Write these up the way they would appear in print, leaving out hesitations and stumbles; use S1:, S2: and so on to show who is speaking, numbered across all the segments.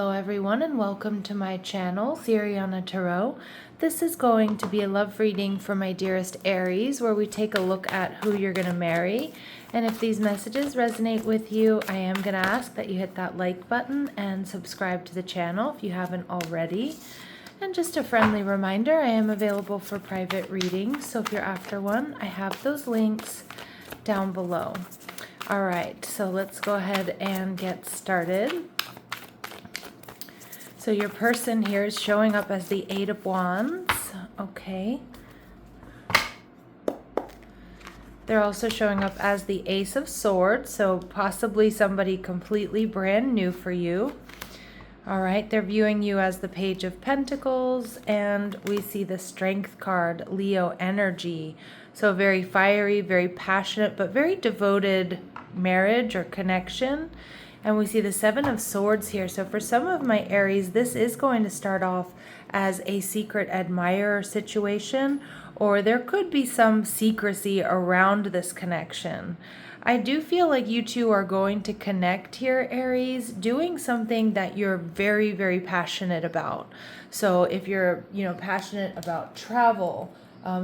S1: Hello everyone and welcome to my channel, Siriana Tarot. This is going to be a love reading for my dearest Aries, where we take a look at who you're going to marry. And if these messages resonate with you, I am going to ask that you hit that like button and subscribe to the channel if you haven't already. And just a friendly reminder, I am available for private readings, so if you're after one, I have those links down below. All right, so let's go ahead and get started. So your person here is showing up as the Eight of Wands, okay. They're also showing up as the Ace of Swords, so possibly somebody completely brand new for you. All right, they're viewing you as the Page of Pentacles, and we see the Strength card, Leo energy. So very fiery, very passionate, but very devoted marriage or connection. And we see the Seven of Swords here. So for some of my Aries, this is going to start off as a secret admirer situation, or there could be some secrecy around this connection. I do feel like you two are going to connect here, Aries, doing something that you're very, very passionate about. So if you're, passionate about travel,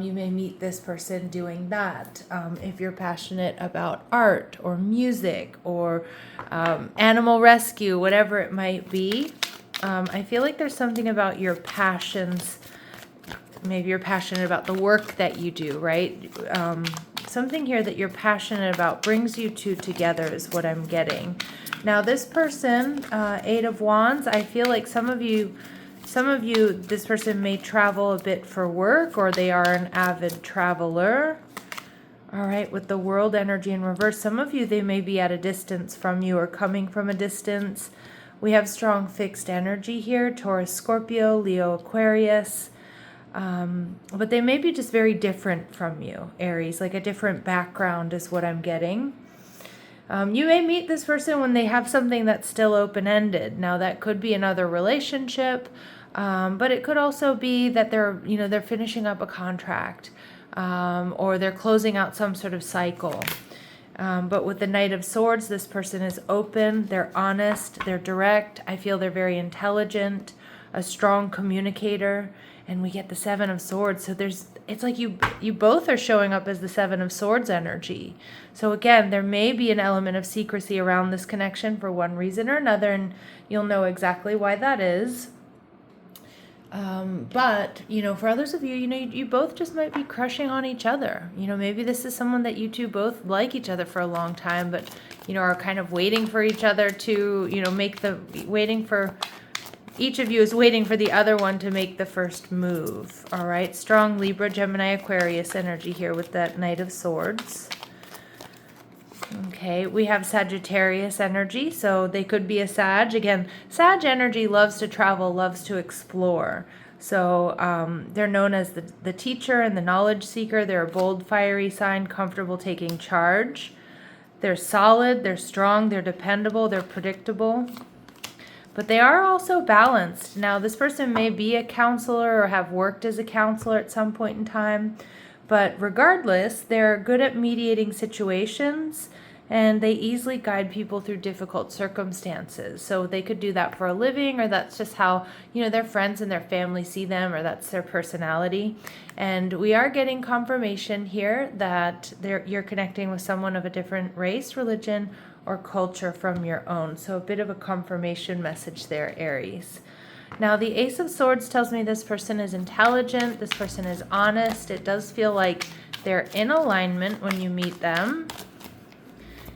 S1: you may meet this person doing that. If you're passionate about art or music or animal rescue, whatever it might be, I feel like there's something about your passions. Maybe you're passionate about the work that you do, right? Something here that you're passionate about brings you two together is what I'm getting. Now this person, Eight of Wands, I feel like some of you, this person may travel a bit for work, or they are an avid traveler. All right, with the World energy in reverse, some of you, they may be at a distance from you or coming from a distance. We have strong fixed energy here, Taurus, Scorpio, Leo, Aquarius. But they may be just very different from you, Aries, like a different background is what I'm getting. You may meet this person when they have something that's still open-ended. Now that could be another relationship, but it could also be that they're finishing up a contract, or they're closing out some sort of cycle. But with the Knight of Swords, this person is open, they're honest, they're direct. I feel they're very intelligent, a strong communicator, and we get the Seven of Swords. So it's like you both are showing up as the Seven of Swords energy. So again, there may be an element of secrecy around this connection for one reason or another, and you'll know exactly why that is. But, for others of you, you both just might be crushing on each other. Maybe this is someone that you two both like each other for a long time, but, are kind of waiting for each other to, each of you is waiting for the other one to make the first move. All right. Strong Libra, Gemini, Aquarius energy here with that Knight of Swords. Okay, we have Sagittarius energy, so they could be a Sag. Again, Sag energy loves to travel, loves to explore. So they're known as the teacher and the knowledge seeker. They're a bold, fiery sign, comfortable taking charge. They're solid, they're strong, they're dependable, they're predictable. But they are also balanced. Now, this person may be a counselor or have worked as a counselor at some point in time. But regardless, they're good at mediating situations, and they easily guide people through difficult circumstances. So they could do that for a living, or that's just how, their friends and their family see them, or that's their personality. And we are getting confirmation here that you're connecting with someone of a different race, religion, or culture from your own. So a bit of a confirmation message there, Aries. Now, the Ace of Swords tells me this person is intelligent, this person is honest. It does feel like they're in alignment when you meet them.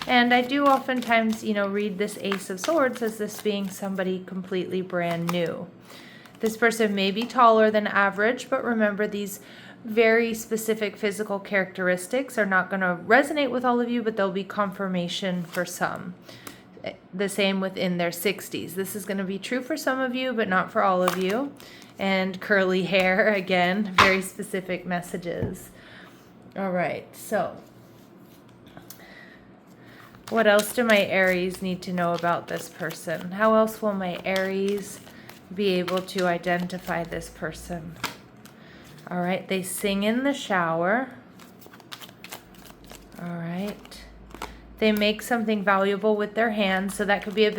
S1: And I do oftentimes, read this Ace of Swords as this being somebody completely brand new. This person may be taller than average, but remember, these very specific physical characteristics are not going to resonate with all of you, but there'll be confirmation for some. The same within their 60s. This is going to be true for some of you, but not for all of you. And curly hair, again, very specific messages. All right, so what else do my Aries need to know about this person? How else will my Aries be able to identify this person? All right, they sing in the shower. All right. They make something valuable with their hands. So that could be a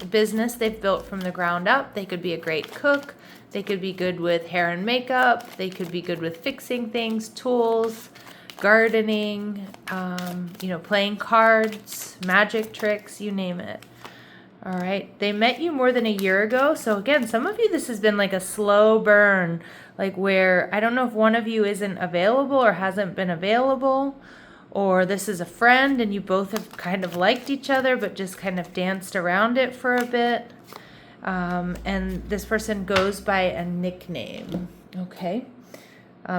S1: business they've built from the ground up. They could be a great cook. They could be good with hair and makeup. They could be good with fixing things, tools, gardening, playing cards, magic tricks, you name it. All right. They met you more than a year ago. So again, some of you, this has been like a slow burn, like where I don't know if one of you isn't available or hasn't been available, or this is a friend and you both have kind of liked each other, but just kind of danced around it for a bit. And this person goes by a nickname. Okay.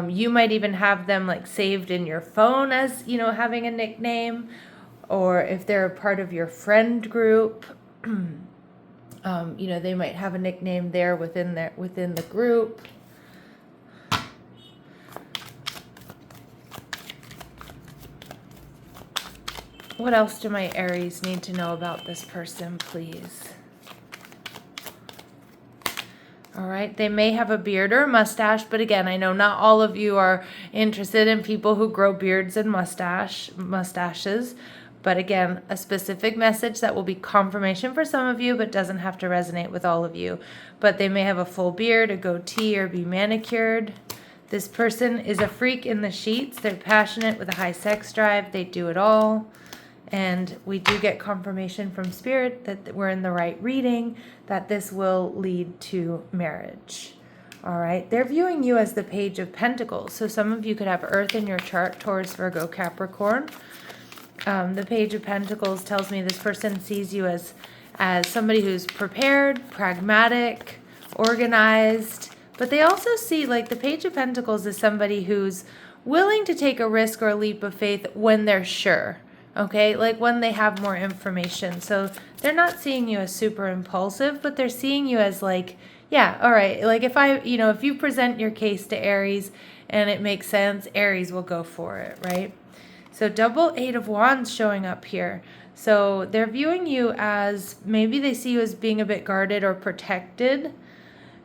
S1: You might even have them like saved in your phone as, having a nickname, or if they're a part of your friend group, they might have a nickname there within the group. What else do my Aries need to know about this person, please? All right, they may have a beard or a mustache, but again, I know not all of you are interested in people who grow beards and mustaches. But again, a specific message that will be confirmation for some of you, but doesn't have to resonate with all of you. But they may have a full beard, a goatee, or be manicured. This person is a freak in the sheets. They're passionate with a high sex drive. They do it all. And we do get confirmation from Spirit that we're in the right reading, that this will lead to marriage. All right. They're viewing you as the Page of Pentacles. So some of you could have Earth in your chart, Taurus, Virgo, Capricorn. The Page of Pentacles tells me this person sees you as somebody who's prepared, pragmatic, organized. But they also see, like, the Page of Pentacles is somebody who's willing to take a risk or a leap of faith when they're sure. Okay, like when they have more information. So they're not seeing you as super impulsive, but they're seeing you as like, yeah, all right. Like if you present your case to Aries and it makes sense, Aries will go for it, right? So double 8 of Wands showing up here. So they're viewing you as, maybe they see you as being a bit guarded or protected.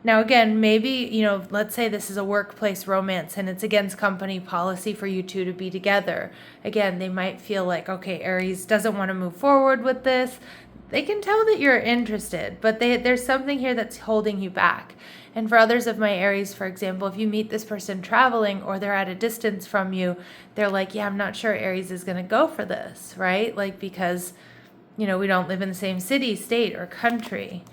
S1: Now, again, maybe, let's say this is a workplace romance and it's against company policy for you two to be together. Again, they might feel like, okay, Aries doesn't want to move forward with this. They can tell that you're interested, but there's something here that's holding you back. And for others of my Aries, for example, if you meet this person traveling or they're at a distance from you, they're like, yeah, I'm not sure Aries is going to go for this, right? Like, because, we don't live in the same city, state, or country.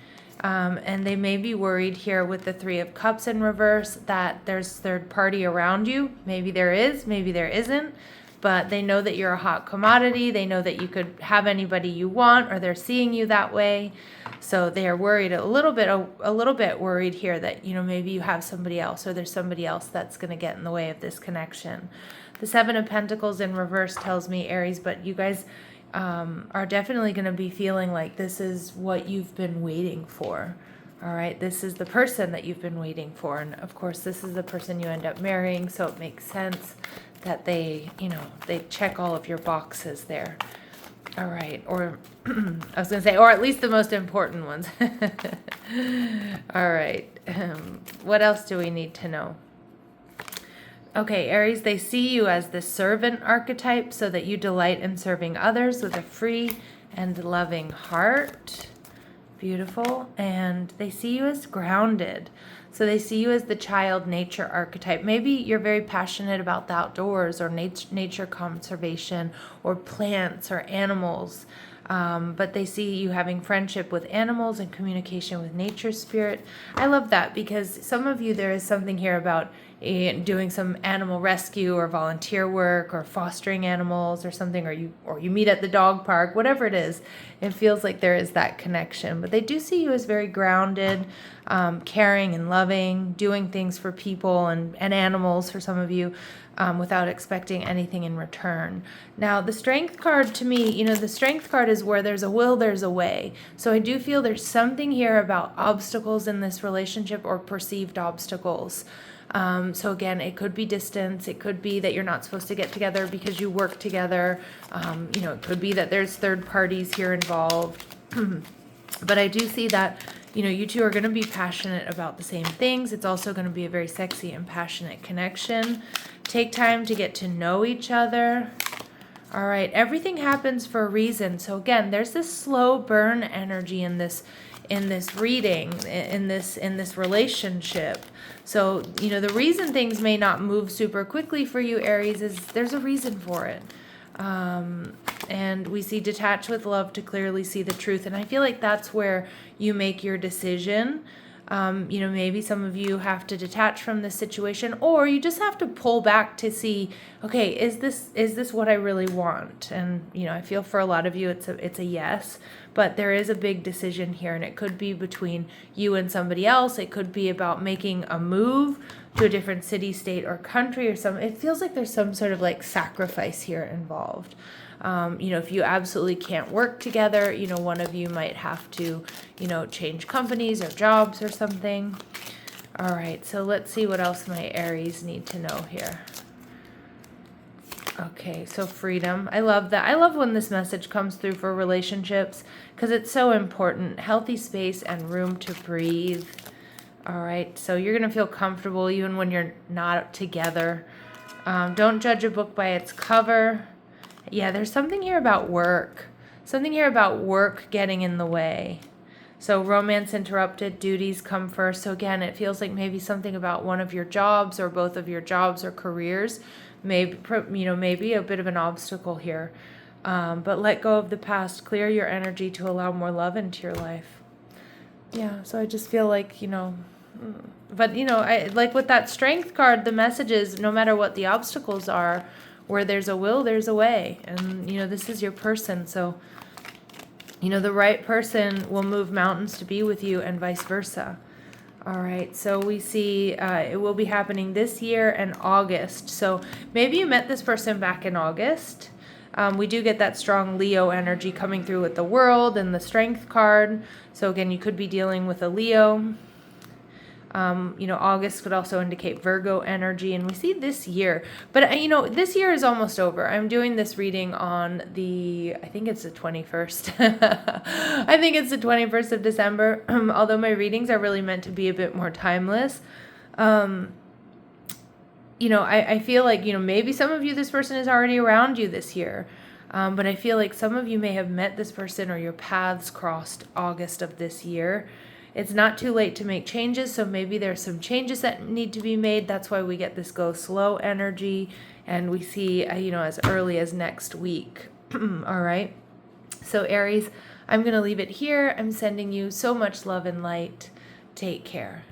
S1: And they may be worried here with the 3 of Cups in reverse that there's third party around you. Maybe there is, maybe there isn't, but they know that you're a hot commodity. They know that you could have anybody you want, or they're seeing you that way. So they are worried a little bit worried here that, maybe you have somebody else, or there's somebody else that's going to get in the way of this connection. The 7 of Pentacles in reverse tells me, Aries, but you guys are definitely going to be feeling like this is what you've been waiting for. All right, this is the person that you've been waiting for. And of course, this is the person you end up marrying. So it makes sense that they check all of your boxes there. All right, or I was going to say, or at least the most important ones. All right, what else do we need to know? Okay, Aries, they see you as the servant archetype, so that you delight in serving others with a free and loving heart. Beautiful. And they see you as grounded. So they see you as the child nature archetype. Maybe you're very passionate about the outdoors, or nature conservation, or plants, or animals. But they see you having friendship with animals and communication with nature spirit. I love that, because some of you, there is something here about doing some animal rescue or volunteer work or fostering animals or something, or you meet at the dog park, whatever it is. It feels like there is that connection. But they do see you as very grounded, caring and loving, doing things for people and animals for some of you, without expecting anything in return. Now, the Strength card, to me, the Strength card is where there's a will, there's a way. So I do feel there's something here about obstacles in this relationship, or perceived obstacles. So again, it could be distance. It could be that you're not supposed to get together because you work together. It could be that there's third parties here involved. But I do see that, you two are going to be passionate about the same things. It's also going to be a very sexy and passionate connection. Take time to get to know each other. All right, everything happens for a reason. So again, there's this slow burn energy in this reading, in this relationship. So, the reason things may not move super quickly for you, Aries, is there's a reason for it. And we see detach with love to clearly see the truth. And I feel like that's where you make your decision. Maybe some of you have to detach from this situation, or you just have to pull back to see, okay, is this what I really want? And, I feel for a lot of you, it's a yes, but there is a big decision here, and it could be between you and somebody else. It could be about making a move to a different city, state, or country, or something. It feels like there's some sort of like sacrifice here involved. If you absolutely can't work together, one of you might have to, change companies or jobs or something. All right, so let's see what else my Aries need to know here. Okay, so freedom. I love that. I love when this message comes through for relationships because it's so important. Healthy space and room to breathe. All right, so you're going to feel comfortable even when you're not together. Don't judge a book by its cover. Yeah, there's something here about work. Something here about work getting in the way. So romance interrupted, duties come first. So again, it feels like maybe something about one of your jobs or both of your jobs or careers. Maybe a bit of an obstacle here. But let go of the past. Clear your energy to allow more love into your life. Yeah, so I just feel like, but I like with that strength card, the message is no matter what the obstacles are, where there's a will, there's a way. And, this is your person. So, the right person will move mountains to be with you and vice versa. All right. So we see it will be happening this year in August. So maybe you met this person back in August. We do get that strong Leo energy coming through with the world and the strength card. So again, you could be dealing with a Leo. August could also indicate Virgo energy, and we see this year. But, this year is almost over. I'm doing this reading on I think it's the 21st. I think it's the 21st of December, although my readings are really meant to be a bit more timeless. I feel like, maybe some of you, this person is already around you this year. But I feel like some of you may have met this person or your paths crossed August of this year. It's not too late to make changes, so maybe there's some changes that need to be made. That's why we get this go slow energy, and we see, as early as next week. All right. So Aries, I'm going to leave it here. I'm sending you so much love and light. Take care.